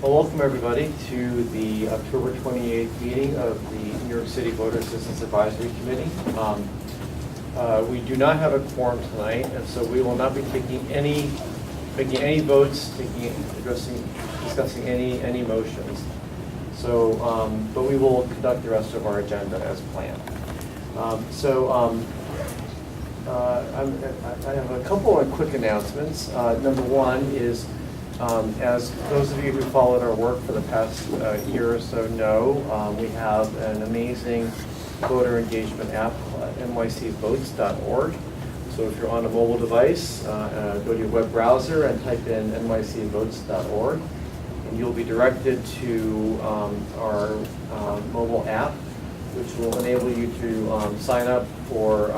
Well, welcome everybody to the October 28th meeting of the New York City Voter Assistance Advisory Committee. We do not have a quorum tonight, and so we will not be making any votes, discussing any motions. So, but we will conduct the rest of our agenda as planned. I have a couple of quick announcements. Number one is, as those of you who followed our work for the past year or so know, we have an amazing voter engagement app, nycvotes.org. So if you're on a mobile device, go to your web browser and type in nycvotes.org, and you'll be directed to our mobile app, which will enable you to sign up for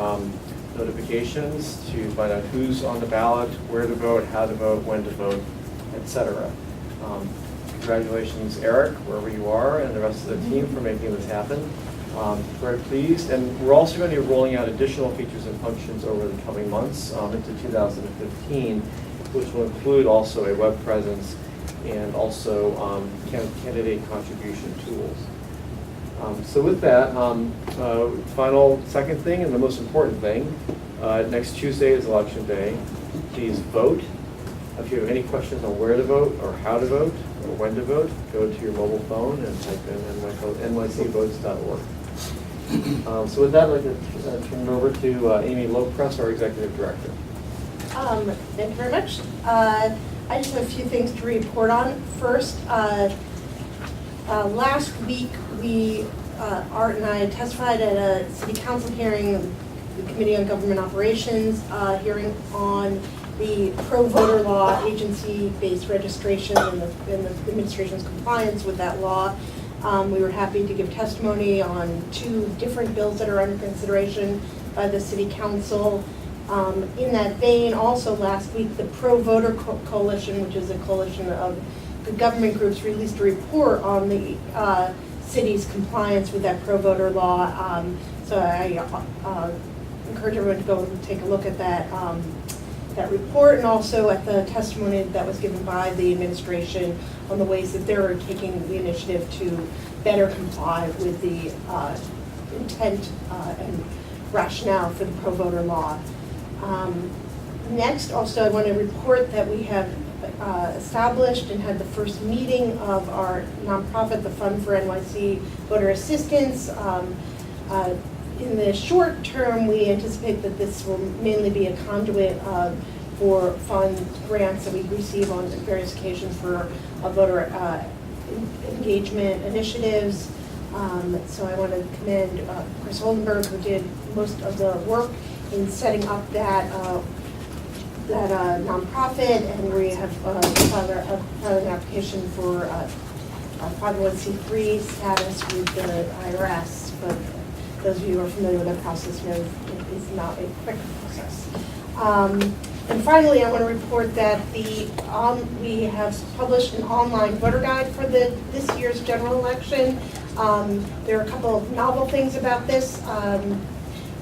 notifications, to find out who's on the ballot, where to vote, how to vote, when to vote, etc. Congratulations, Eric, wherever you are, and the rest of the team for making this happen. Very pleased, and we're also going to be rolling out additional features and functions over the coming months into 2015, which will include also a web presence and also candidate contribution tools. So with that, final second thing and the most important thing, next Tuesday is Election Day. Please vote. If you have any questions on where to vote or how to vote or when to vote, go to your mobile phone and type in nycvotes.org. So with that, I'd like to turn it over to Amy Lopress, our Executive Director. Thank you very much. I just have a few things to report on. First, last week Art and I testified at a City Council hearing, the Committee on Government Operations hearing on the pro-voter law agency-based registration and the administration's compliance with that law. We were happy to give testimony on 2 different bills that are under consideration by the City Council. In that vein, also last week, the Pro-Voter Coalition, which is a coalition of good government groups, released a report on the city's compliance with that pro-voter law. So I encourage everyone to go and take a look at that report, and also at the testimony that was given by the administration on the ways that they're taking the initiative to better comply with the intent and rationale for the pro-voter law. Next, also, I want to report that we have established and had the first meeting of our nonprofit, the Fund for NYC Voter Assistance. In the short term, we anticipate that this will mainly be a conduit for fund grants that we receive on various occasions for voter engagement initiatives. So I want to commend Chris Holdenberg, who did most of the work in setting up that nonprofit, and we have filed an application for 501c3 status with the IRS. But those of you who are familiar with that process know it is not a quick process. And finally, I want to report that we have published an online voter guide for this year's general election. There are a couple of novel things about this.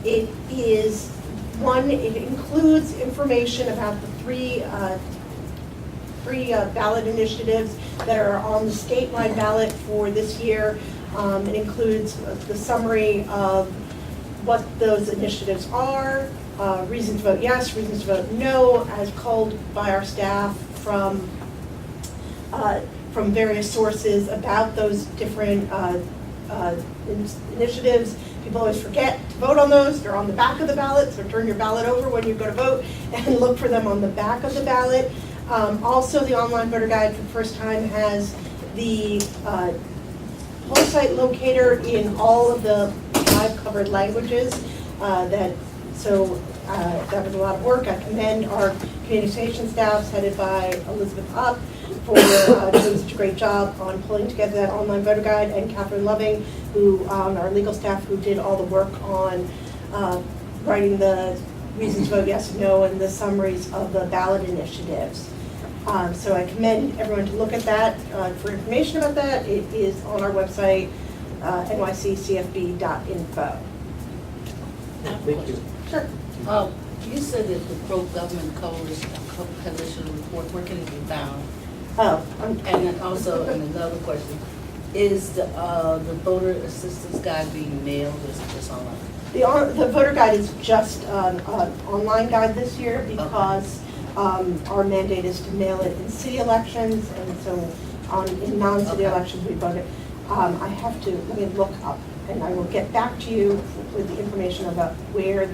It includes information about the three ballot initiatives that are on the statewide ballot for this year. It includes the summary of what those initiatives are, reasons to vote yes, reasons to vote no, as culled by our staff from various sources about those different initiatives. People always forget to vote on those. They're on the back of the ballot, so turn your ballot over when you go to vote and look for them on the back of the ballot. Also, the online voter guide for the first time has the whole site locator in all of the 5 covered languages. That was a lot of work. I commend our communication staffs headed by Elizabeth Upp for doing such a great job on pulling together that online voter guide, and Catherine Loving, who our legal staff, who did all the work on writing the reasons to vote yes and no and the summaries of the ballot initiatives. So I commend everyone to look at that. For information about that, it is on our website, nyccfb.info. Thank you. Sure. You said that the pro-government coalition report, where can it be found? Oh, And then also, and another question, is the voter assistance guide being mailed or is it just online? the voter guide is just an online guide this year because our mandate is to mail it in city elections, and so in non-city Okay. elections we vote it. I have to, let me look up, and I will get back to you with the information about where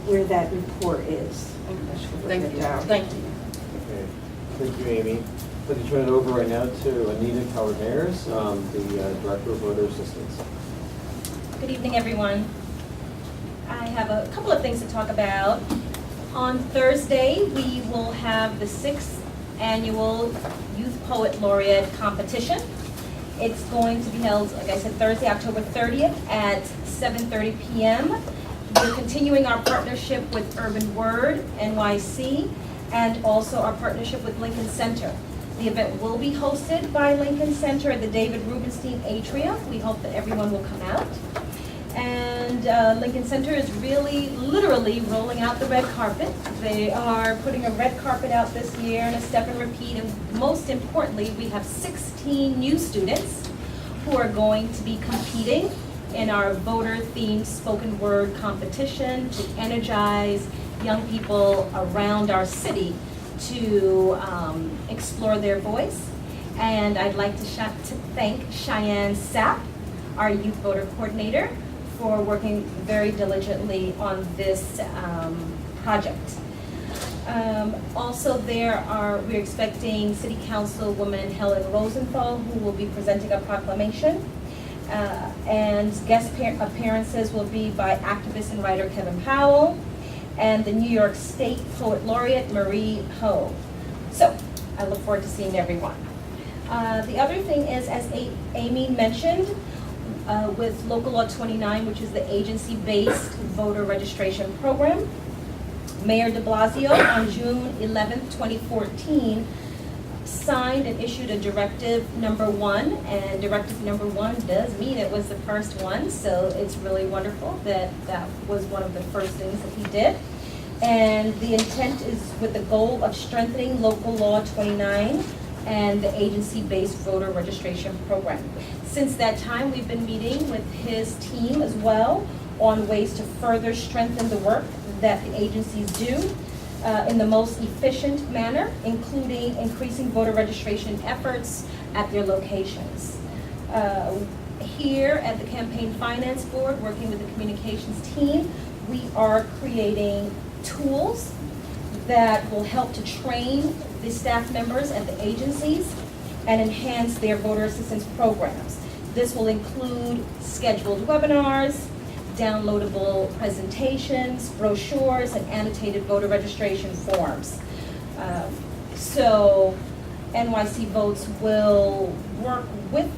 where that report is. I should write Thank it you, down. thank you. Okay, thank you, Amy. Let me turn it over right now to Anita Coward-Mayers, the Director of Voter Assistance. Good evening, everyone. I have a couple of things to talk about. On Thursday, we will have the 6th Annual Youth Poet Laureate Competition. It's going to be held, like I said, Thursday, October 30th at 7:30 p.m. We're continuing our partnership with Urban Word, NYC, and also our partnership with Lincoln Center. The event will be hosted by Lincoln Center at the David Rubenstein Atrium. We hope that everyone will come out. And Lincoln Center is really, literally rolling out the red carpet. They are putting a red carpet out this year and a step and repeat. And most importantly, we have 16 new students who are going to be competing in our voter-themed spoken word competition to energize young people around our city to explore their voice. And I'd like to thank Cheyenne Sapp, our youth voter coordinator, for working very diligently on this project. Also, we're expecting City Councilwoman Helen Rosenthal, who will be presenting a proclamation. And guest appearances will be by activist and writer Kevin Powell and the New York State Poet Laureate Marie Ho. So I look forward to seeing everyone. The other thing is, as Amy mentioned, with Local Law 29, which is the agency-based voter registration program, Mayor de Blasio on June 11th, 2014, signed and issued a directive number 1, and directive number 1 does mean it was the first one, so it's really wonderful that that was one of the first things that he did. And the intent is with the goal of strengthening Local Law 29 and the agency-based voter registration program. Since that time, we've been meeting with his team as well on ways to further strengthen the work that the agencies do in the most efficient manner, including increasing voter registration efforts at their locations. Here at the Campaign Finance Board, working with the communications team, we are creating tools that will help to train the staff members at the agencies and enhance their voter assistance programs. This will include scheduled webinars, downloadable presentations, brochures, and annotated voter registration forms. So NYC Votes will work with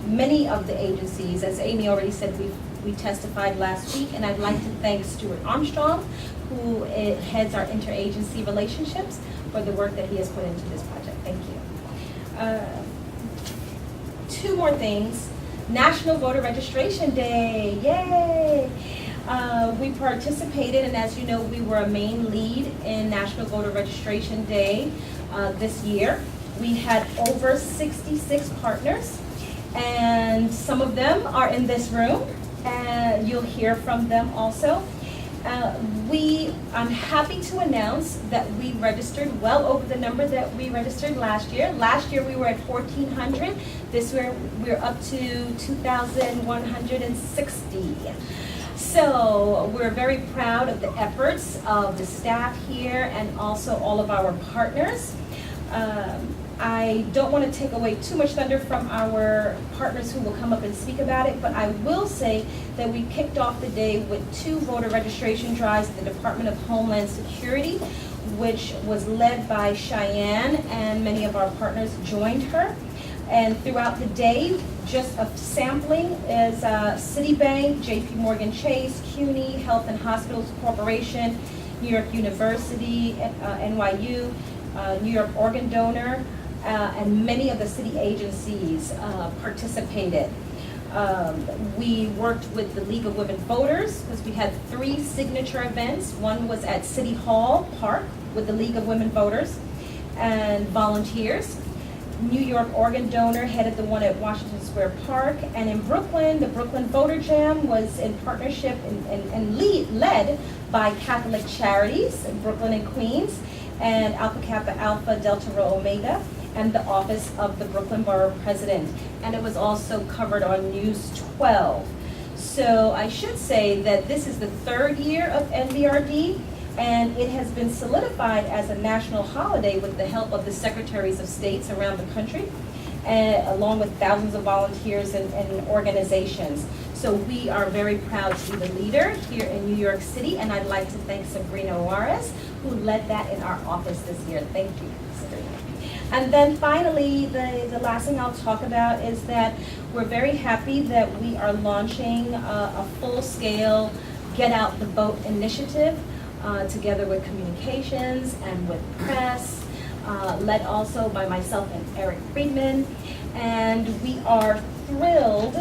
many of the agencies. As Amy already said, we testified last week, and I'd like to thank Stuart Armstrong, who heads our interagency relationships, for the work that he has put into this project. Thank you. 2 more things. National Voter Registration Day, yay! We participated, and as you know, we were a main lead in National Voter Registration Day this year. We had over 66 partners, and some of them are in this room, and you'll hear from them also. I'm happy to announce that we registered well over the number that we registered last year. Last year we were at 1,400. This year we're up to 2,160. So we're very proud of the efforts of the staff here and also all of our partners. I don't want to take away too much thunder from our partners who will come up and speak about it, but I will say that we kicked off the day with 2 voter registration drives at the Department of Homeland Security, which was led by Cheyenne, and many of our partners joined her. And throughout the day, just a sampling is Citibank, JP Morgan Chase, CUNY, Health and Hospitals Corporation, New York University, NYU, New York Organ Donor, and many of the city agencies participated. We worked with the League of Women Voters because we had 3 signature events. One was at City Hall Park with the League of Women Voters. and volunteers. New York organ donor headed the one at Washington Square Park, and in Brooklyn, the Brooklyn Voter Jam was in partnership and led by Catholic Charities in Brooklyn and Queens, and Alpha Kappa Alpha Delta Rho Omega, and the Office of the Brooklyn Borough President. And it was also covered on News 12. So I should say that this is the third year of NVRD, and it has been solidified as a national holiday with the help of the secretaries of states around the country, and along with thousands of volunteers and organizations. So we are very proud to be the leader here in New York City, and I'd like to thank Sabrina Juarez, who led that in our office this year. Thank you, Sabrina. And then finally, the last thing I'll talk about is that we're very happy that we are launching a full-scale Get Out the Vote initiative together with communications and with press, led also by myself and Eric Friedman. And we are thrilled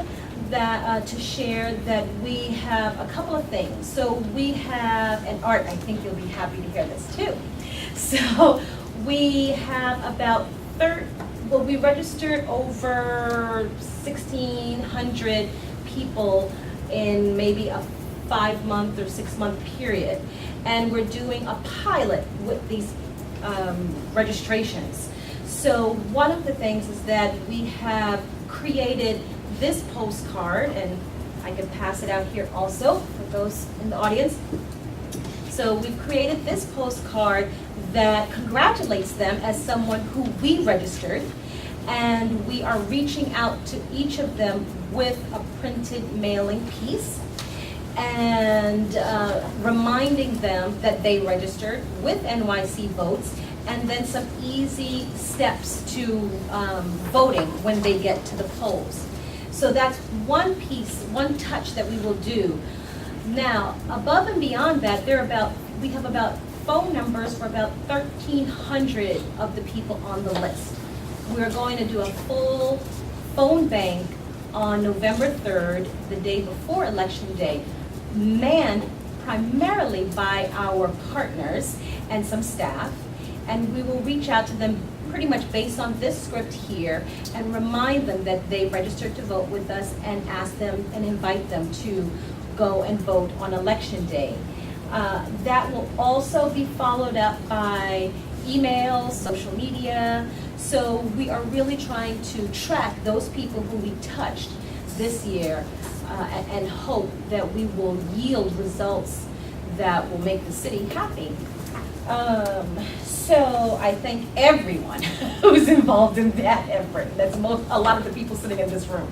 that to share that we have a couple of things. So we have, and Art, I think you'll be happy to hear this too. So we have about we registered over 1,600 people in maybe a 5-month or 6-month period. And we're doing a pilot with these registrations. So one of the things is that we have created this postcard, and I can pass it out here also for those in the audience. So we've created this postcard that congratulates them as someone who we registered, and we are reaching out to each of them with a printed mailing piece and reminding them that they registered with NYC Votes, and then some easy steps to voting when they get to the polls. So that's one piece, one touch that we will do. Now, above and beyond that, we have about phone numbers for about 1,300 of the people on the list. We're going to do a full phone bank on November 3rd, the day before Election Day, manned primarily by our partners and some staff, and we will reach out to them pretty much based on this script here and remind them that they registered to vote with us and ask them and invite them to go and vote on Election Day. That will also be followed up by emails, social media. So we are really trying to track those people who we touched this year and hope that we will yield results that will make the city happy. So I thank everyone who's involved in that effort. That's a lot of the people sitting in this room.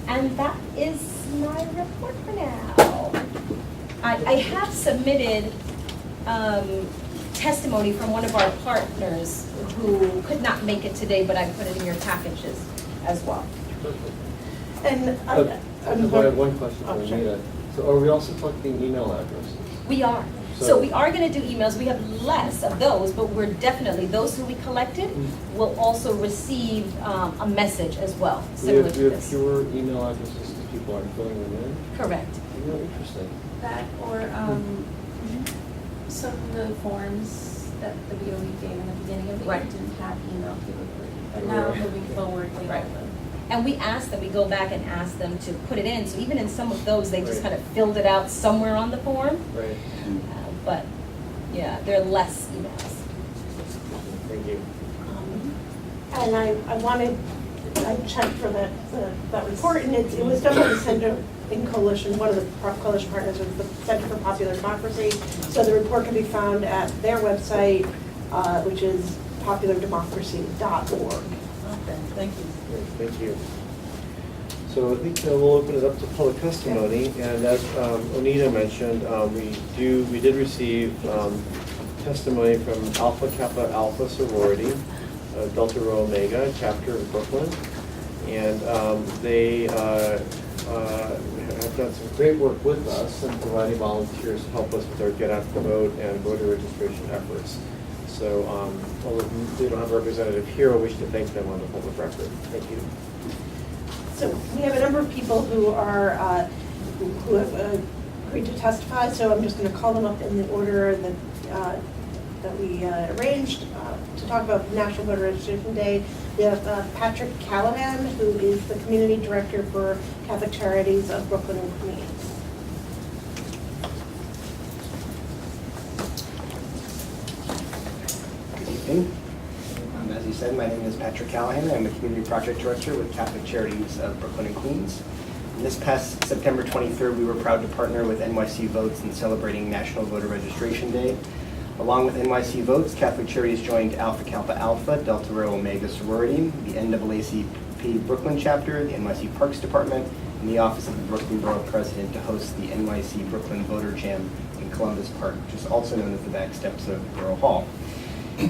And that is my report for now. I have submitted testimony from one of our partners who could not make it today, but I put it in your packages as well. Perfect. And I have one question for Anita. So are we also collecting email addresses? We are. So we are going to do emails. We have less of those, but we're definitely, those who we collected will also receive a message as well, similar to We have this. fewer email addresses because people aren't filling them in? Correct. Really interesting. That or some of the forms that the BOE gave in the beginning of the year Right. didn't have email capability. But now Right. moving forward, they Right. will. And we asked them, we go back and ask them to put it in. So even in some of those, they just Right. kind of filled it out somewhere on the form. Right. But yeah, there are less emails. Thank you. And I checked for that report, and it was done by the Center in Coalition, one of the coalition partners was the Center for Popular Democracy. So the report can be found at their website, which is populardemocracy.org. Okay, thank you. Great, thank you. So I think we'll open it up to public testimony, and as Onita mentioned, we did receive testimony from Alpha Kappa Alpha sorority, Delta Rho Omega chapter in Brooklyn, and they have done some great work with us in providing volunteers to help us with our Get Out the Vote and voter registration efforts. So although we don't have a representative here, we should thank them on the public record. Thank you. So we have a number of people who are, who have agreed to testify, so I'm just going to call them up in the order that that we arranged to talk about National Voter Registration Day. We have Patrick Callahan, who is the Community Director for Catholic Charities of Brooklyn and Queens. Good evening. As you said, my name is Patrick Callahan. I'm the Community Project Director with Catholic Charities of Brooklyn and Queens. And this past September 23rd, we were proud to partner with NYC Votes in celebrating National Voter Registration Day. Along with NYC Votes, Catholic Charities joined Alpha Kappa Alpha, Delta Rho Omega Sorority, the NAACP Brooklyn Chapter, the NYC Parks Department, and the Office of the Brooklyn Borough President to host the NYC Brooklyn Voter Jam in Columbus Park, which is also known as the back steps of Borough Hall.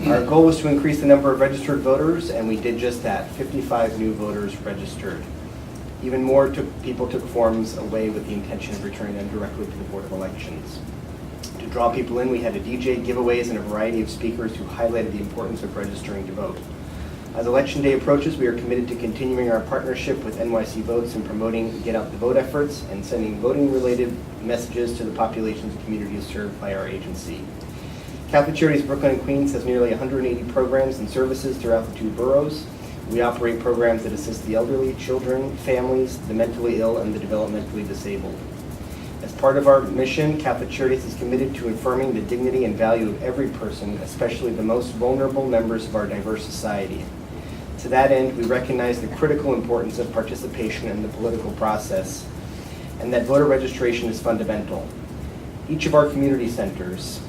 Our goal was to increase the number of registered voters, and we did just that. 55 new voters registered. Even more people took forms away with the intention of returning them directly to the Board of Elections. To draw people in, we had a DJ, giveaways, and a variety of speakers who highlighted the importance of registering to vote. As Election Day approaches, we are committed to continuing our partnership with NYC Votes in promoting Get Out the Vote efforts and sending voting-related messages to the populations and communities served by our agency. Catholic Charities Brooklyn and Queens has nearly 180 programs and services throughout the two boroughs. We operate programs that assist the elderly, children, families, the mentally ill, and the developmentally disabled. As part of our mission, Catholic Charities is committed to affirming the dignity and value of every person, especially the most vulnerable members of our diverse society. To that end, we recognize the critical importance of participation in the political process, and that voter registration is fundamental. Each of our community centers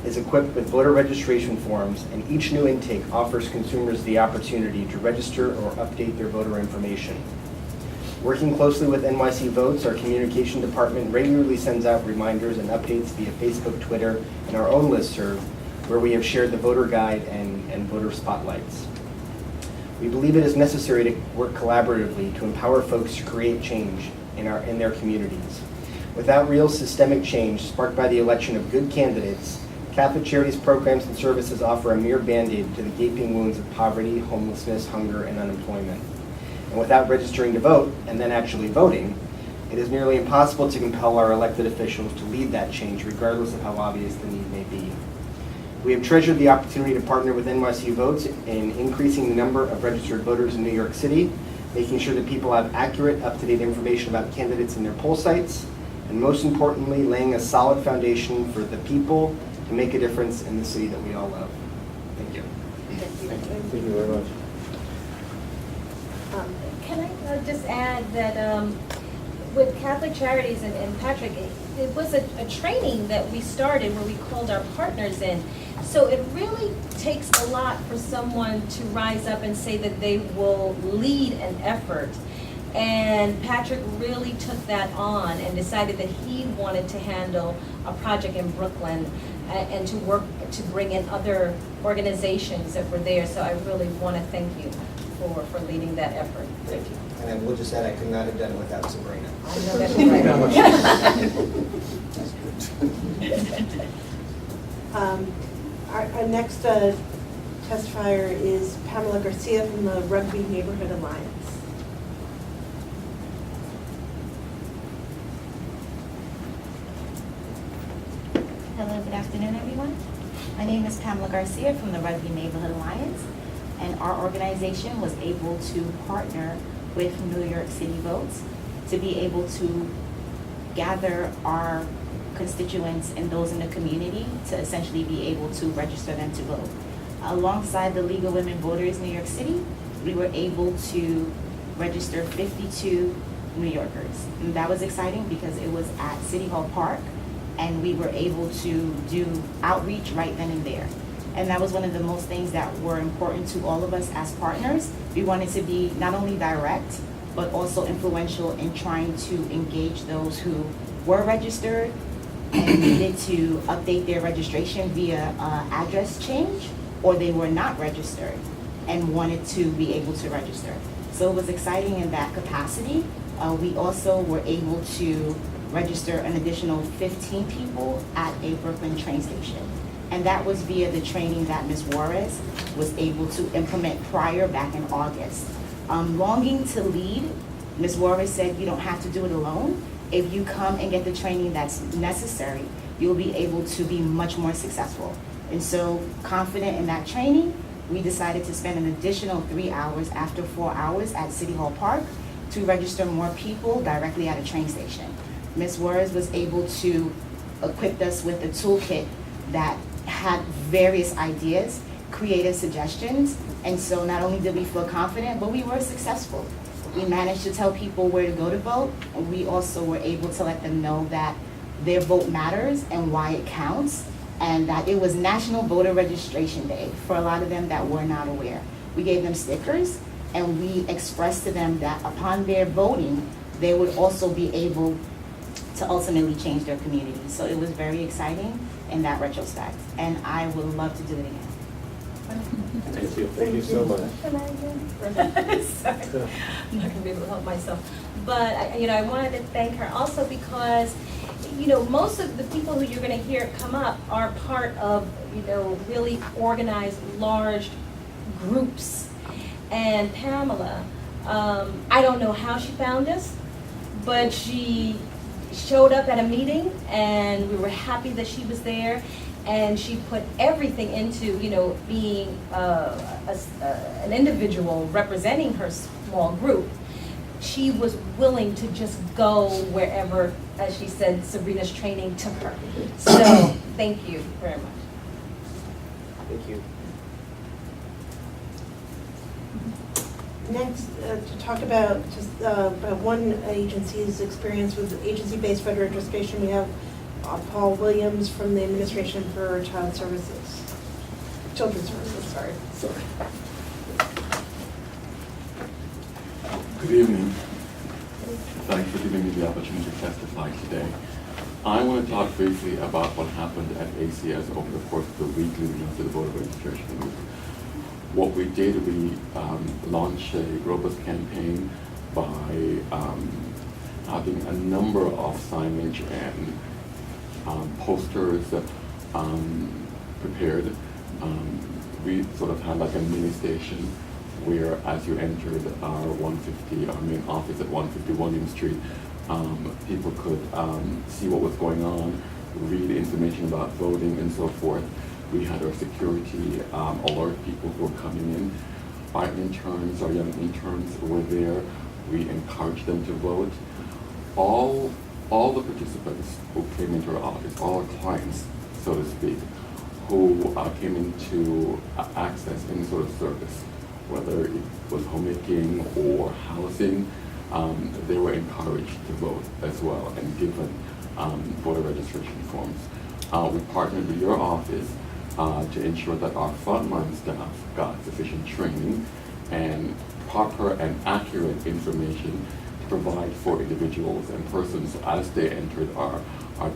is equipped with voter registration forms, and each new intake offers consumers the opportunity to register or update their voter information. Working closely with NYC Votes, our communication department regularly sends out reminders and updates via Facebook, Twitter, and our own listserv, where we have shared the voter guide and voter spotlights. We believe it is necessary to work collaboratively to empower folks to create change in their communities. Without real systemic change sparked by the election of good candidates, Catholic Charities programs and services offer a mere band-aid to the gaping wounds of poverty, homelessness, hunger, and unemployment. And without registering to vote, and then actually voting, it is nearly impossible to compel our elected officials to lead that change, regardless of how obvious the need may be. We have treasured the opportunity to partner with NYC Votes in increasing the number of registered voters in New York City, making sure that people have accurate, up-to-date information about candidates in their poll sites, and most importantly, laying a solid foundation for the people to make a difference in the city that we all love. Thank you. Thank you very much. Can I just add that with Catholic Charities and Patrick, it was a training that we started where we called our partners in. So it really takes a lot for someone to rise up and say that they will lead an effort. And Patrick really took that on and decided that he wanted to handle a project in Brooklyn and to work to bring in other organizations that were there. So I really want to thank you for leading that effort. Thank you. And I will just add, I could not have done it without Sabrina. I know that's right. Our next testifier is Pamela Garcia from the Rugby Neighborhood Alliance. Hello, good afternoon, everyone. My name is Pamela Garcia from the Rugby Neighborhood Alliance, and our organization was able to partner with New York City Votes to be able to gather our constituents and those in the community to essentially be able to register them to vote. Alongside the League of Women Voters New York City, we were able to register 52 New Yorkers. And that was exciting because it was at City Hall Park, and we were able to do outreach right then and there. And that was one of the most things that were important to all of us as partners. We wanted to be not only direct, but also influential in trying to engage those who were registered and needed to update their registration via address change, or they were not registered and wanted to be able to register. So it was exciting in that capacity. We also were able to register an additional 15 people at a Brooklyn train station. And that was via the training that Ms. Juarez was able to implement prior back in August. Longing to lead, Ms. Juarez said you don't have to do it alone. If you come and get the training that's necessary, you'll be able to be much more successful. And so, confident in that training, we decided to spend an additional 3 hours after 4 hours at City Hall Park to register more people directly at a train station. Ms. Words was able to equip us with a toolkit that had various ideas, creative suggestions, and so not only did we feel confident, but we were successful. We managed to tell people where to go to vote, and we also were able to let them know that their vote matters and why it counts, and that it was National Voter Registration Day for a lot of them that were not aware. We gave them stickers, and we expressed to them that upon their voting, they would also be able to ultimately change their community. So it was very exciting in that retrospect, and I would love to do it again. Thank you. Thank you so much. Sorry, I'm not gonna be able to help myself. But, I wanted to thank her also because, most of the people who you're gonna hear come up are part of, really organized, large groups. And Pamela, I don't know how she found us, but she showed up at a meeting and we were happy that she was there. And she put everything into, being an individual representing her small group. She was willing to just go wherever, as she said, Sabrina's training took her. So, thank you very much. Thank you. Next, to talk about about one agency's experience with agency-based voter registration, we have Paul Williams from the Administration for Children's Services, sorry. Good evening. Thanks for giving me the opportunity to testify today. I want to talk briefly about what happened at ACS over the course of the week leading up to the voter registration week. What we did, we launched a robust campaign by having a number of signage and posters prepared. We sort of had like a mini station where, as you entered our main office at 150 William Street, people could see what was going on, read information about voting and so forth. We had our security alert people who were coming in. Our interns, our young interns were there. We encouraged them to vote. All the participants who came into our office, all our clients, so to speak, who came in to access any sort of service, whether it was homemaking or housing, they were encouraged to vote as well and given voter registration forms. We partnered with your office to ensure that our frontline staff got sufficient training and proper and accurate information to provide for individuals and persons as they entered our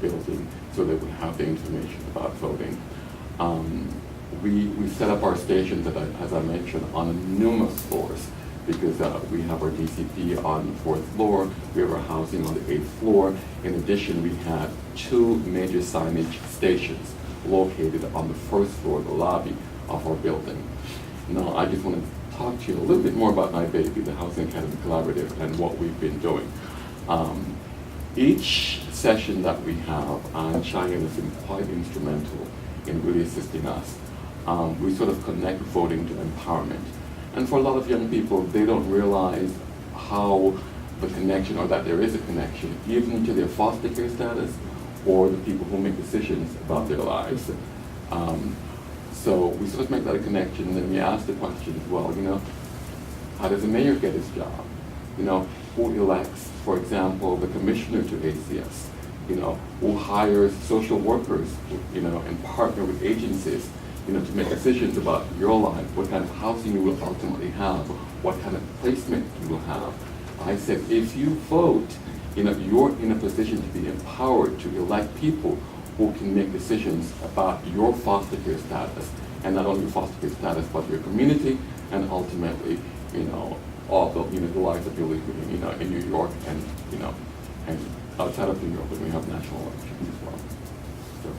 building, so they would have the information about voting. We set up our stations, as I mentioned, on numerous floors, because we have our DCP on the 4th floor, we have our housing on the 8th floor. In addition, we had 2 major signage stations located on the 1st floor, the lobby of our building. Now, I just want to talk to you a little bit more about my baby, the Housing Academy Collaborative, and what we've been doing. Each session that we have, and Cheyenne has been quite instrumental in really assisting us. We sort of connect voting to empowerment. And for a lot of young people, they don't realize how the connection, or that there is a connection, even to their foster care status or the people who make decisions about their lives. So we sort of make that a connection, and then we ask the question as well, how does the mayor get his job? Who elects, for example, the commissioner to ACS? Who hires social workers, and partner with agencies, to make decisions about your life, what kind of housing you will ultimately have, what kind of placement you will have. I said, if you vote, you're in a position to be empowered to elect people who can make decisions about your foster care status, and not only your foster care status, but your community, and ultimately, all the lives that you're living, in New York and, and outside of New York, when we have national elections as well. So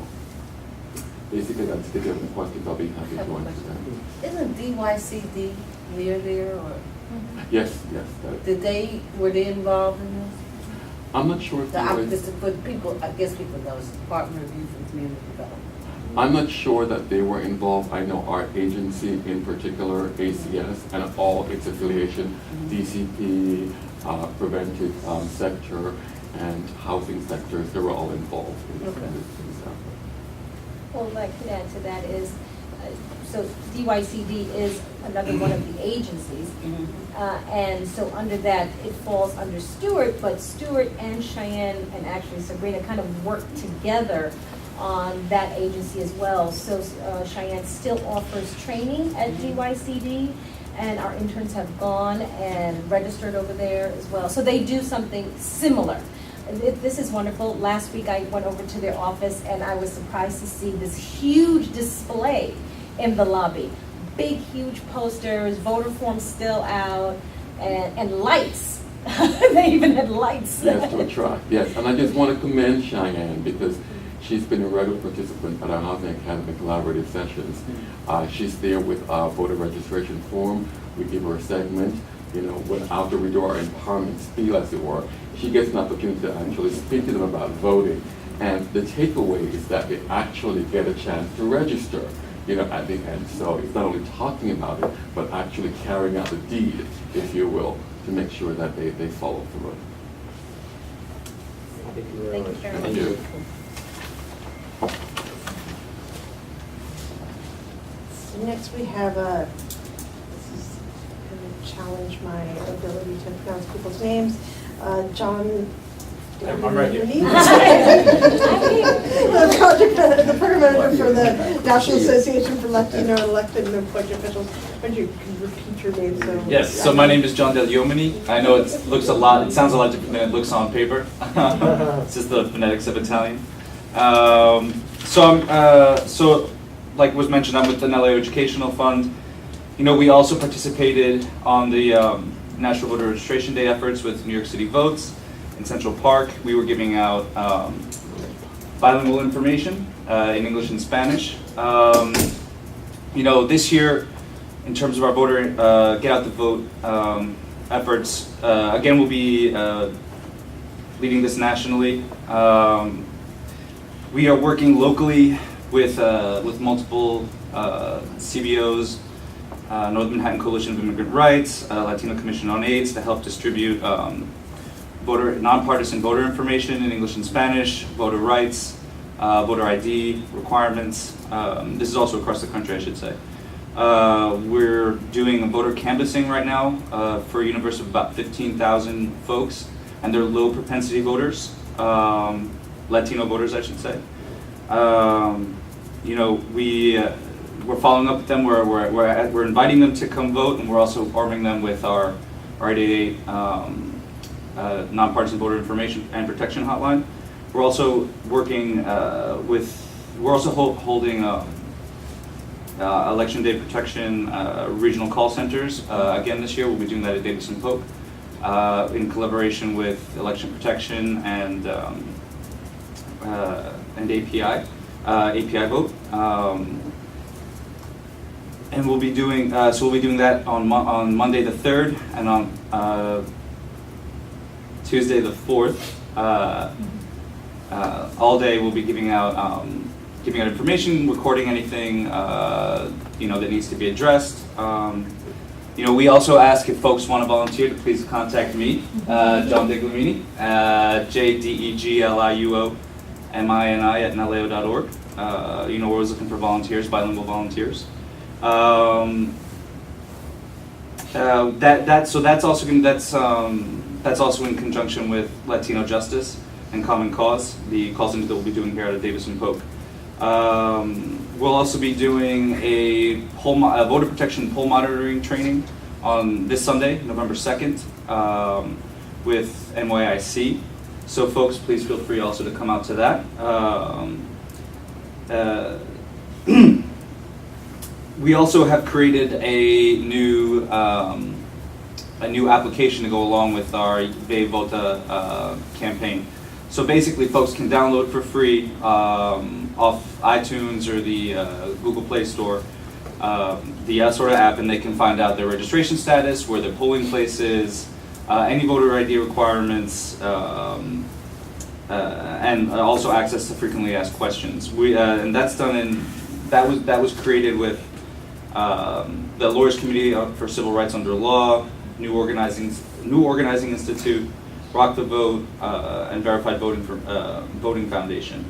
basically, that's the different questions. I'll be happy to answer them. Isn't DYCD near there, or? Yes. Were they involved in this? I'm not sure if For people, I guess people know, it's the Department of Youth and Community Development. I'm not sure that they were involved. I know our agency in particular, ACS, and all its affiliation, DCP, preventive sector, and housing sectors, they were all involved in this effort. Well, what I could add to that is, so DYCD is another one of the agencies. And so under that, it falls under Stewart, but Stewart and Cheyenne and actually Sabrina kind of work together on that agency as well. So Cheyenne still offers training at DYCD, and our interns have gone and registered over there as well. So they do something similar. This is wonderful. Last week I went over to their office and I was surprised to see this huge display in the lobby. Big, huge posters, voter forms still out, and lights. They even had lights. Yes, to attract, yes. And I just want to commend Cheyenne because she's been a regular participant at our Housing Academy collaborative sessions. She's there with our voter registration form. We give her a segment, you know, when after we do our empowerment spiel, as it were, she gets an opportunity to actually speak to them about voting. And the takeaway is that they actually get a chance to register, you know, at the end. So it's not only talking about it, but actually carrying out the deed, if you will, to make sure that they follow through. Thank you very much. Thank you. So next we have this is going to challenge my ability to pronounce people's names. John. I'm right here. The program manager for the National Association for Latino Elected and Appointed Officials. Would you repeat your name? So Yes, so my name is John Del Iomini. I know it sounds a lot different than it looks on paper. It's just the phonetics of Italian. So like was mentioned, I'm with the LA Educational Fund. You know, we also participated on the National Voter Registration Day efforts with New York City Votes. In Central Park, we were giving out bilingual information in English and Spanish. You know, this year, in terms of our voter get out the vote efforts, again, we'll be leading this nationally. We are working locally with multiple CBOs, Northern Manhattan Coalition of Immigrant Rights, Latino Commission on AIDS, to help distribute nonpartisan voter information in English and Spanish, voter rights, voter ID requirements. This is also across the country, I should say. We're doing voter canvassing right now for a universe of about 15,000 folks, and they're low propensity voters, Latino voters, I should say. You know, we're following up with them. We're inviting them to come vote, and we're also arming them with our 888 nonpartisan voter information and protection hotline. We're also working holding election day protection regional call centers. Again this year, we'll be doing that at Davis and Polk in collaboration with Election Protection and API Vote. And we'll be doing that on Monday the 3rd and on Tuesday the 4th. All day we'll be giving out information, recording anything you know, that needs to be addressed. You know, we also ask if folks want to volunteer to please contact me, John Deglumini, JDEGLIUOMINI@naleo.org. You know, we're always looking for volunteers, bilingual volunteers. That's also in conjunction with Latino Justice and Common Cause, the call center that we'll be doing here at Davis and Polk. We'll also be doing a voter protection poll monitoring training on this Sunday, November 2nd, with NYC. So folks, please feel free also to come out to that. We also have created a new application to go along with our VAAC campaign. So basically, folks can download for free off iTunes or the Google Play Store the sort of app, and they can find out their registration status, where their polling place is, any voter ID requirements, and also access to frequently asked questions. And that's done that was created with the Lawyers Committee for Civil Rights Under Law, New Organizing Institute, Rock the Vote, and Verified Voting Foundation.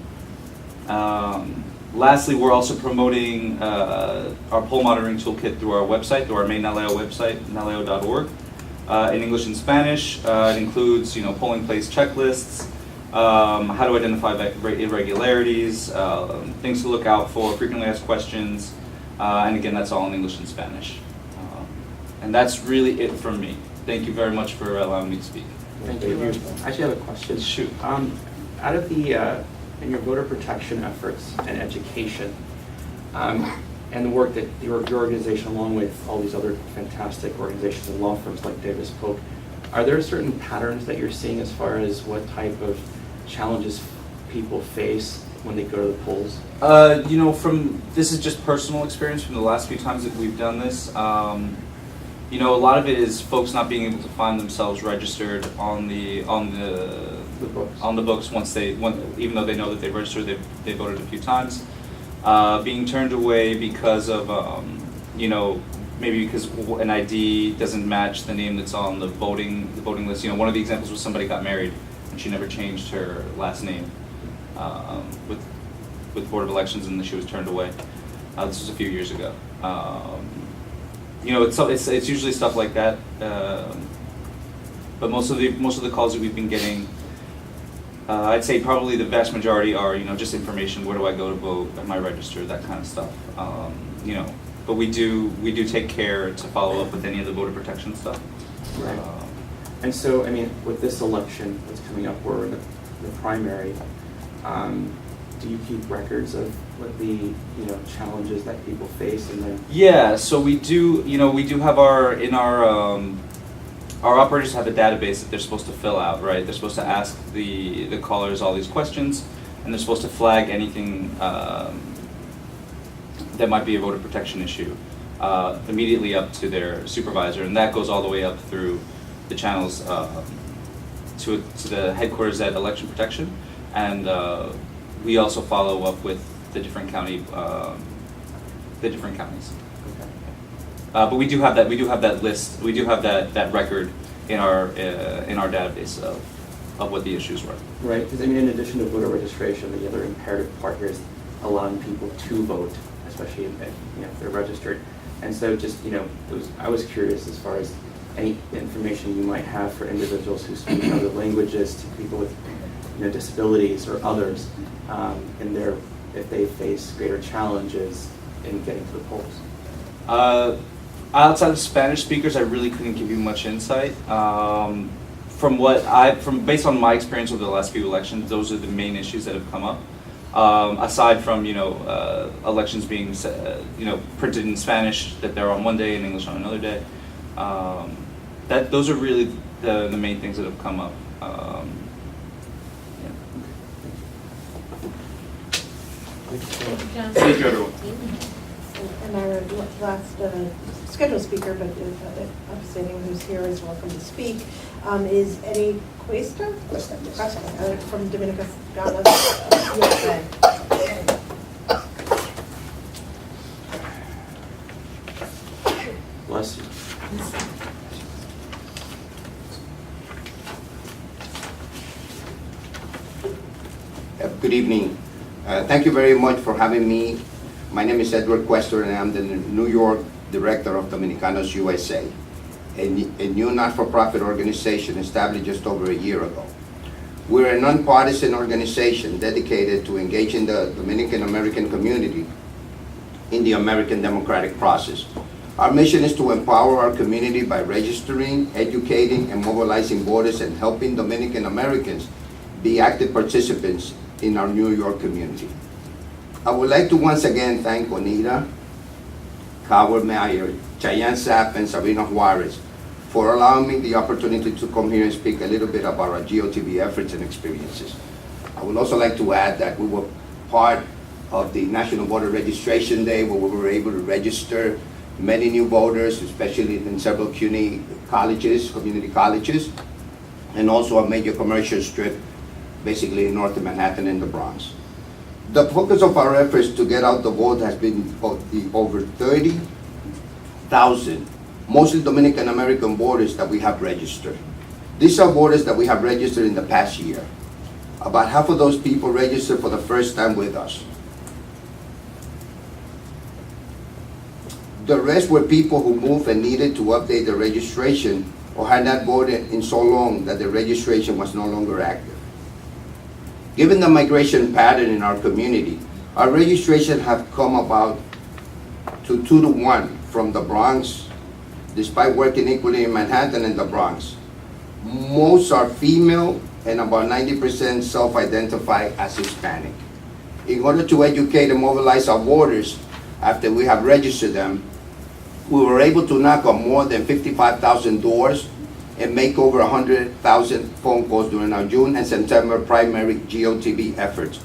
Lastly, we're also promoting our poll monitoring toolkit through our website, through our main NALEO website, naleo.org, in English and Spanish. It includes, polling place checklists, how to identify irregularities, things to look out for, frequently asked questions, and again, that's all in English and Spanish. And that's really it from me. Thank you very much for allowing me to speak. Thank you. I actually have a question. Shoot. Out of the, in your voter protection efforts and education, and the work that your organization, along with all these other fantastic organizations and law firms like Davis Polk, are there certain patterns that you're seeing as far as what type of challenges people face when they go to the polls? This is just personal experience from the last few times that we've done this. A lot of it is folks not being able to find themselves registered on the books once even though they know that they registered, they voted a few times. Being turned away because of maybe because an ID doesn't match the name that's on the voting list. One of the examples was somebody got married and she never changed her last name with the Board of Elections, and she was turned away. This was a few years ago. It's usually stuff like that. But most of the calls that we've been getting, I'd say probably the vast majority are just information. Where do I go to vote? Am I registered? That kind of stuff. But we do take care to follow up with any of the voter protection stuff. Right. And so, with this election that's coming up, or the primary, do you keep records of what the challenges that people face, and then? Yeah. So we do. We do have our operators have a database that they're supposed to fill out. Right. They're supposed to ask the callers all these questions, and they're supposed to flag anything that might be a voter protection issue immediately up to their supervisor, and that goes all the way up through the channels to the headquarters at Election Protection, and we also follow up with the different counties. Okay. But we do have that. We do have that list. We do have that record in our database of what the issues were. Right. Because in addition to voter registration, the other imperative part here is allowing people to vote, especially if they're registered. And so, I was curious as far as any information you might have for individuals who speak other languages, to people with disabilities or others, if they face greater challenges in getting to the polls. Outside of Spanish speakers, I really couldn't give you much insight. Based on my experience over the last few elections, those are the main issues that have come up. Aside from elections being printed in Spanish, that they're on one day and English on another day. Those are really the main things that have come up. Thank you, everyone. And our last scheduled speaker, but obviously anyone who's here is welcome to speak, is Eddie Cuesta from Dominica, USA. Bless you. Good evening. Thank you very much for having me. My name is Edward Cuesta, and I'm the New York Director of Dominicanos USA, a new not-for-profit organization established just over a year ago. We're a nonpartisan organization dedicated to engaging the Dominican American community in the American democratic process. Our mission is to empower our community by registering, educating, and mobilizing voters, and helping Dominican Americans be active participants in our New York community. I would like to once again thank Onita, Howard Mayer, Cheyenne Sapp, and Sabina Juarez for allowing me the opportunity to come here and speak a little bit about our GOTV efforts and experiences. I would also like to add that we were part of the National Voter Registration Day, where we were able to register many new voters, especially in several community colleges, and also a major commercial strip basically in North Manhattan and the Bronx. The focus of our efforts to get out the vote has been the over 30,000, mostly Dominican American voters that we have registered. These are voters that we have registered in the past year. About half of those people registered for the first time with us. The rest were people who moved and needed to update their registration or had not voted in so long that their registration was no longer active. Given the migration pattern in our community, our registration have come about to 2 to 1 from the Bronx, despite working equally in Manhattan and the Bronx. Most are female and about 90% self-identify as Hispanic. In order to educate and mobilize our voters after we have registered them, we were able to knock on more than 55,000 doors and make over 100,000 phone calls during our June and September primary GOTV efforts,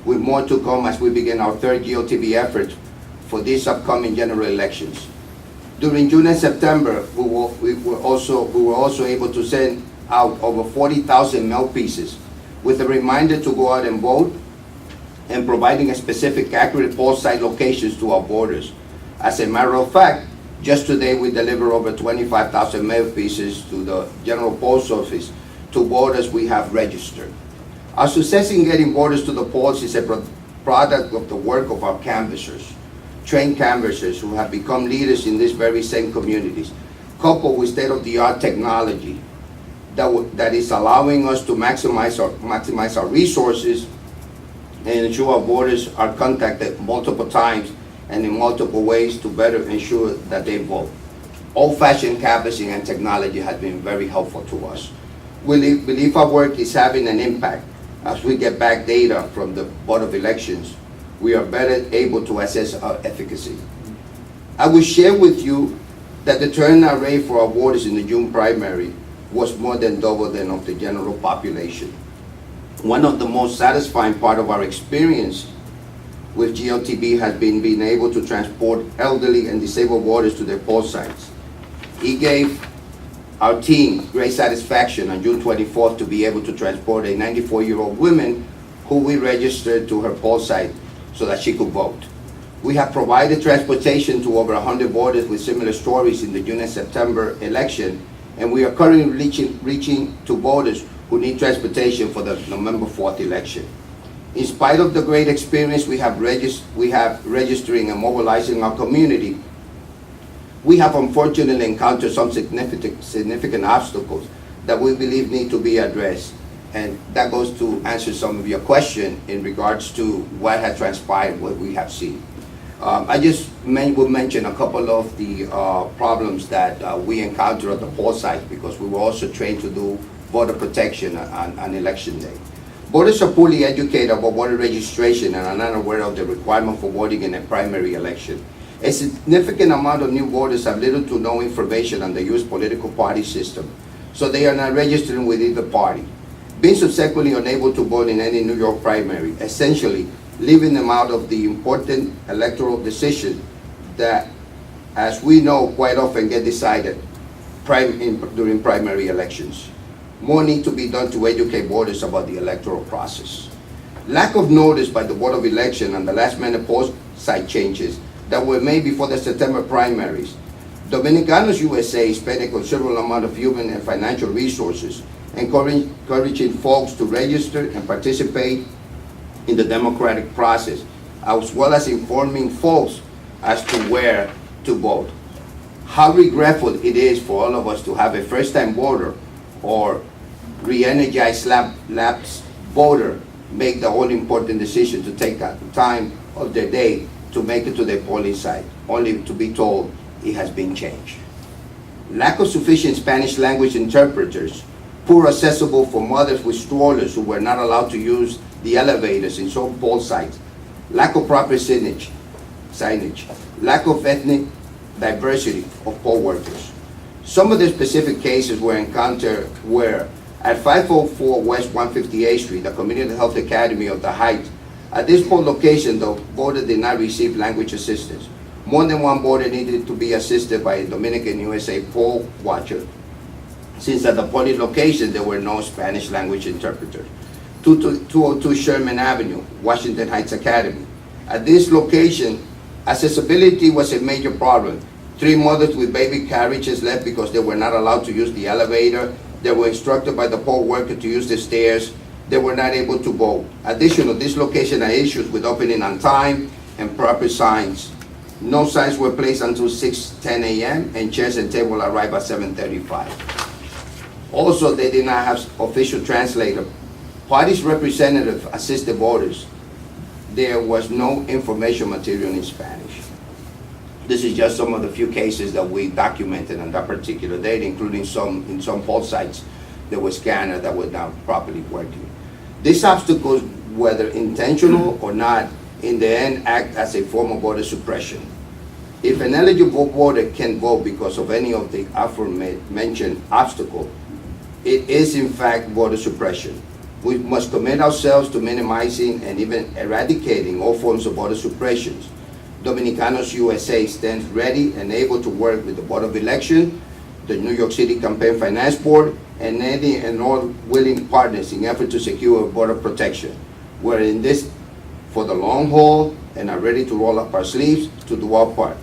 with more to come as we begin our third GOTV effort for these upcoming general elections. During June and September, we were also able to send out over 40,000 mail pieces with a reminder to go out and vote and providing a specific accurate poll site locations to our voters. As a matter of fact, just today we delivered over 25,000 mail pieces to the General Post Office to voters we have registered. Our success in getting voters to the polls is a product of the work of our canvassers, trained canvassers who have become leaders in these very same communities, coupled with state-of-the-art technology that is allowing us to maximize our resources and ensure our voters are contacted multiple times and in multiple ways to better ensure that they vote. Old-fashioned canvassing and technology has been very helpful to us. We believe our work is having an impact. As we get back data from the Board of Elections, we are better able to assess our efficacy. I will share with you that the turnout rate for our voters in the June primary was more than double than of the general population. One of the most satisfying part of our experience with GOTV has been being able to transport elderly and disabled voters to their poll sites. It gave our team great satisfaction on June 24th to be able to transport a 94-year-old woman who we registered to her poll site so that she could vote. We have provided transportation to over 100 voters with similar stories in the June and September election, and we are currently reaching to voters who need transportation for the November 4th election. In spite of the great experience we have registering and mobilizing our community, we have unfortunately encountered some significant obstacles that we believe need to be addressed. And that goes to answer some of your question in regards to what has transpired, what we have seen. I just will mention a couple of the problems that we encountered at the poll sites because we were also trained to do voter protection on election day. Voters are poorly educated about voter registration and are not aware of the requirement for voting in a primary election. A significant amount of new voters have little to no information on the U.S. political party system, so they are not registering with either party. Being subsequently unable to vote in any New York primary, essentially leaving them out of the important electoral decision that, as we know, quite often get decided during primary elections. More need to be done to educate voters about the electoral process. Lack of notice by the Board of Election and the last-minute poll site changes that were made before the September primaries. Dominicanos USA spent a considerable amount of human and financial resources encouraging folks to register and participate in the democratic process, as well as informing folks as to where to vote. How regretful it is for all of us to have a first-time voter or re-energized lapsed voter make the all-important decision to take the time of their day to make it to their polling site, only to be told it has been changed. Lack of sufficient Spanish language interpreters, poor accessible for mothers with strollers who were not allowed to use the elevators in some poll sites, lack of proper signage, lack of ethnic diversity of poll workers. Some of the specific cases were encountered were at 504 West 158th Street, the Community Health Academy of the Heights. At this poll location, the voter did not receive language assistance. More than one voter needed to be assisted by a Dominican USA poll watcher, since at the polling location there were no Spanish language interpreters. 202 Sherman Avenue, Washington Heights Academy. At this location, accessibility was a major problem. 3 mothers with baby carriages left because they were not allowed to use the elevator. They were instructed by the poll worker to use the stairs. They were not able to vote. Additionally, this location had issues with opening on time and proper signs. No signs were placed until 6:10 a.m. and chairs and tables arrived at 7:35. Also, they did not have official translator. Party's representative assisted voters. There was no information material in Spanish. This is just some of the few cases that we documented on that particular date, including in some poll sites, there was scanners that were not properly working. These obstacles, whether intentional or not, in the end act as a form of voter suppression. If an eligible voter can vote because of any of the aforementioned obstacles, it is in fact voter suppression. We must commit ourselves to minimizing and even eradicating all forms of voter suppressions. Dominicanos USA stands ready and able to work with the Board of Election, the New York City Campaign Finance Board, and any and all willing partners in effort to secure voter protection. We're in this for the long haul and are ready to roll up our sleeves to do our part.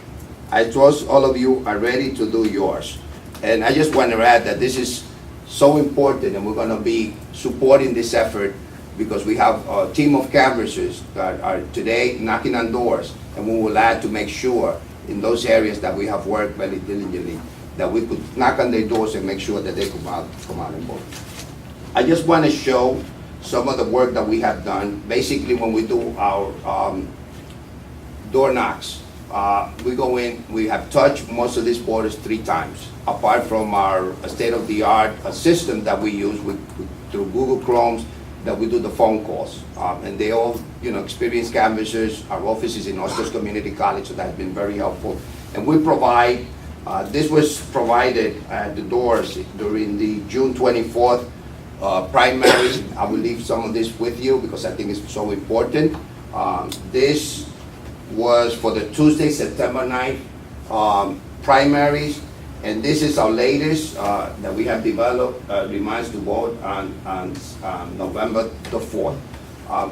I trust all of you are ready to do yours. And I just want to add that this is so important, and we're going to be supporting this effort because we have a team of canvassers that are today knocking on doors, and we will add to make sure in those areas that we have worked very diligently that we could knock on their doors and make sure that they come out and vote. I just want to show some of the work that we have done. Basically, when we do our door knocks, we go in, we have touched most of these voters 3 times, apart from our state-of-the-art system that we use through Google Chromes, that we do the phone calls. And they all, experienced canvassers. Our office is in Oscars Community College, so that's been very helpful. And we provide, this was provided at the doors during the June 24th primary. I will leave some of this with you because I think it's so important. This was for the Tuesday, September 9th primaries. And this is our latest that we have developed, reminds to vote on November the 4th.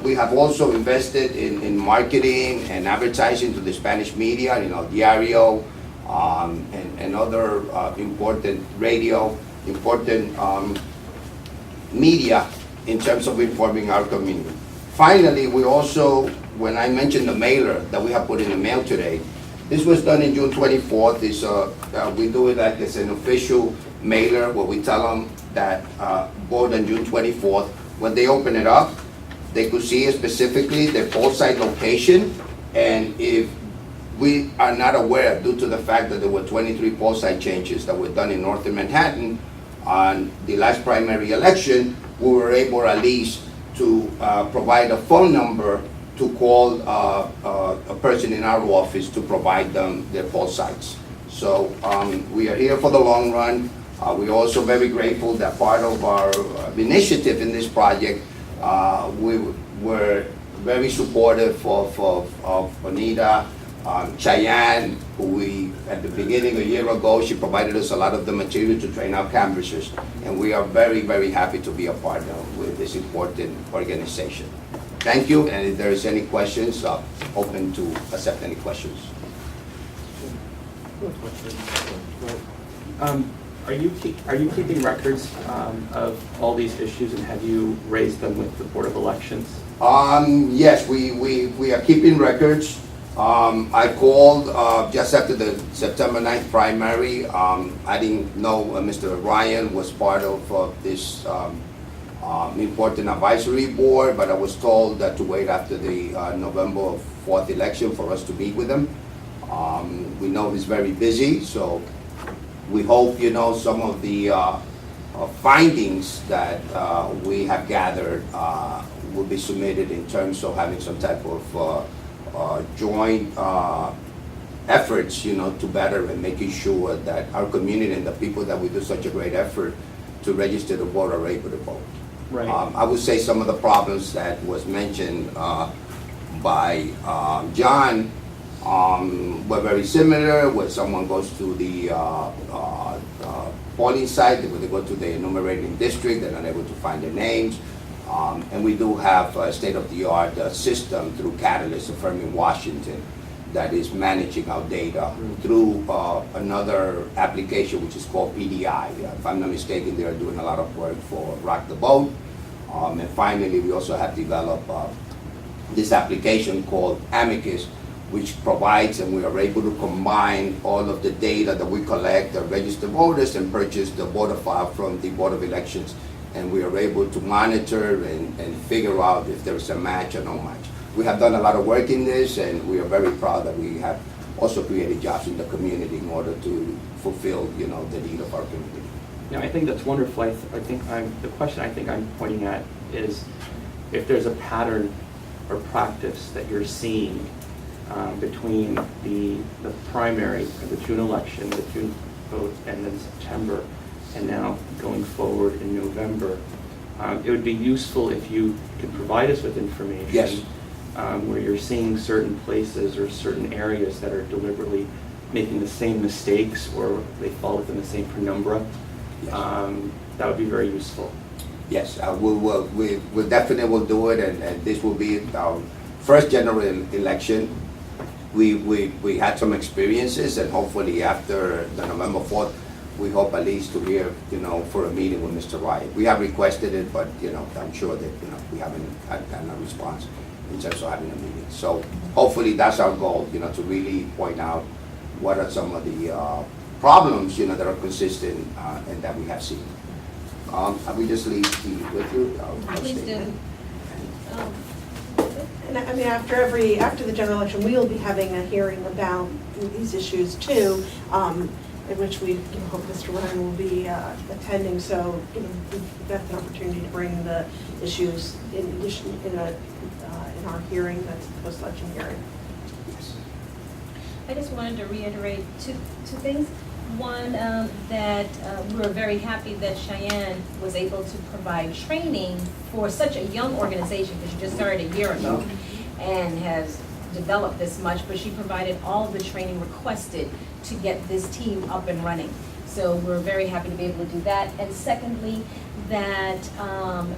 We have also invested in marketing and advertising to the Spanish media, Diario, and other important radio, important media in terms of informing our community. Finally, we also, when I mentioned the mailer that we have put in the mail today, this was done in June 24th. We do it like it's an official mailer where we tell them that vote on June 24th. When they open it up, they could see specifically the poll site location. And if we are not aware, due to the fact that there were 23 poll site changes that were done in Northern Manhattan on the last primary election, we were able at least to provide a phone number to call a person in our office to provide them their poll sites. So we are here for the long run. We're also very grateful that part of our initiative in this project, we were very supportive of Anita, Cheyenne, who we, at the beginning a year ago, she provided us a lot of the material to train our canvassers. And we are very, very happy to be a partner with this important organization. Thank you, and if there's any questions, open to accept any questions. Are you keeping records of all these issues, and have you raised them with the Board of Elections? Yes, we are keeping records. I called just after the September 9th primary. I didn't know Mr. Ryan was part of this important advisory board, but I was told that to wait after the November 4th election for us to meet with him. We know he's very busy, so we hope, some of the findings that we have gathered will be submitted in terms of having some type of joint efforts, to better and making sure that our community and the people that we do such a great effort to register to vote are able to vote. Right. I would say some of the problems that was mentioned by John were very similar, where someone goes to the polling site, when they go to the enumerating district, they're not able to find their names. And we do have a state-of-the-art system through Catalyst, a firm in Washington, that is managing our data through another application which is called PDI. If I'm not mistaken, they are doing a lot of work for Rock the Boat. And finally, we also have developed this application called Amicus, which provides, and we are able to combine all of the data that we collect, the registered voters, and purchase the voter file from the Board of Elections. And we are able to monitor and figure out if there's a match or no match. We have done a lot of work in this, and we are very proud that we have also created jobs in the community in order to fulfill, the need of our community. Yeah, I think that's wonderful. The question I think I'm pointing at is if there's a pattern or practice that you're seeing between the primary, the June election, the June vote, and then September, and now going forward in November. It would be useful if you could provide us with information. Yes. Where you're seeing certain places or certain areas that are deliberately making the same mistakes or they fall within the same penumbra. Yes. That would be very useful. Yes, we definitely will do it, and this will be our first general election. We had some experiences, and hopefully after the November 4th, we hope at least to hear, for a meeting with Mr. Wright. We have requested it, but, I'm sure that, we haven't gotten a response in terms of having a meeting. So hopefully that's our goal, to really point out what are some of the problems, that are consistent and that we have seen. We just leave with you? Please do. And I mean, after the general election, we will be having a hearing about these issues too, in which we hope Mr. Ryan will be attending. So, we've got the opportunity to bring the issues in addition in our hearing, that's the post-election hearing. I just wanted to reiterate two things. One, that we're very happy that Cheyenne was able to provide training for such a young organization, because she just started a year ago and has developed this much, but she provided all of the training requested to get this team up and running. So we're very happy to be able to do that. And secondly, that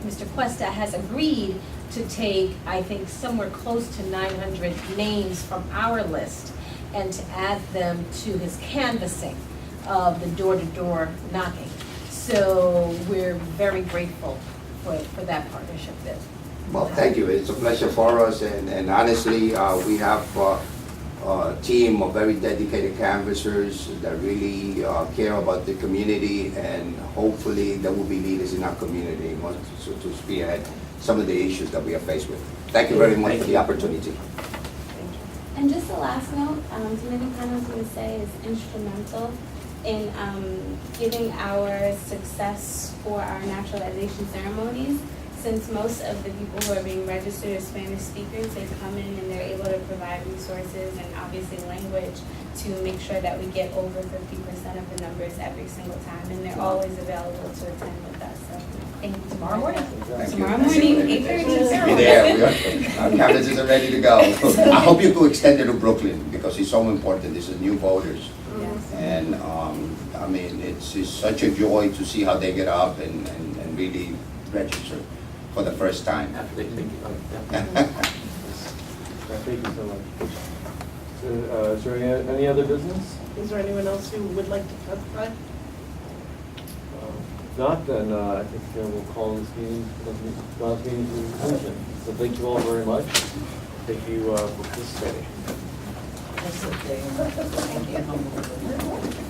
Mr. Cuesta has agreed to take, I think, somewhere close to 900 names from our list and to add them to his canvassing of the door-to-door knocking. So we're very grateful for that partnership there. Well, thank you. It's a pleasure for us, and honestly, we have a team of very dedicated canvassers that really care about the community, and hopefully there will be leaders in our community to spearhead some of the issues that we are faced with. Thank you very much for the opportunity. And just a last note, Dominicanos USA is instrumental in giving our success for our naturalization ceremonies. Since most of the people who are being registered as Spanish speakers, they come in and they're able to provide resources and obviously language to make sure that we get over 50% of the numbers every single time, and they're always available to attend with us. So thank you. Tomorrow morning. Tomorrow morning, 8:30. Be there. Our canvases are ready to go. I hope you could extend it to Brooklyn, because it's so important. This is new voters. Yes. And I mean, it's such a joy to see how they get up and really register for the first time. After they think Thank you so much. So, is there any other business? Is there anyone else who would like to testify? If not, then I think we'll call this meeting to conclusion. So thank you all very much. Thank you for participating. That's okay. Thank you.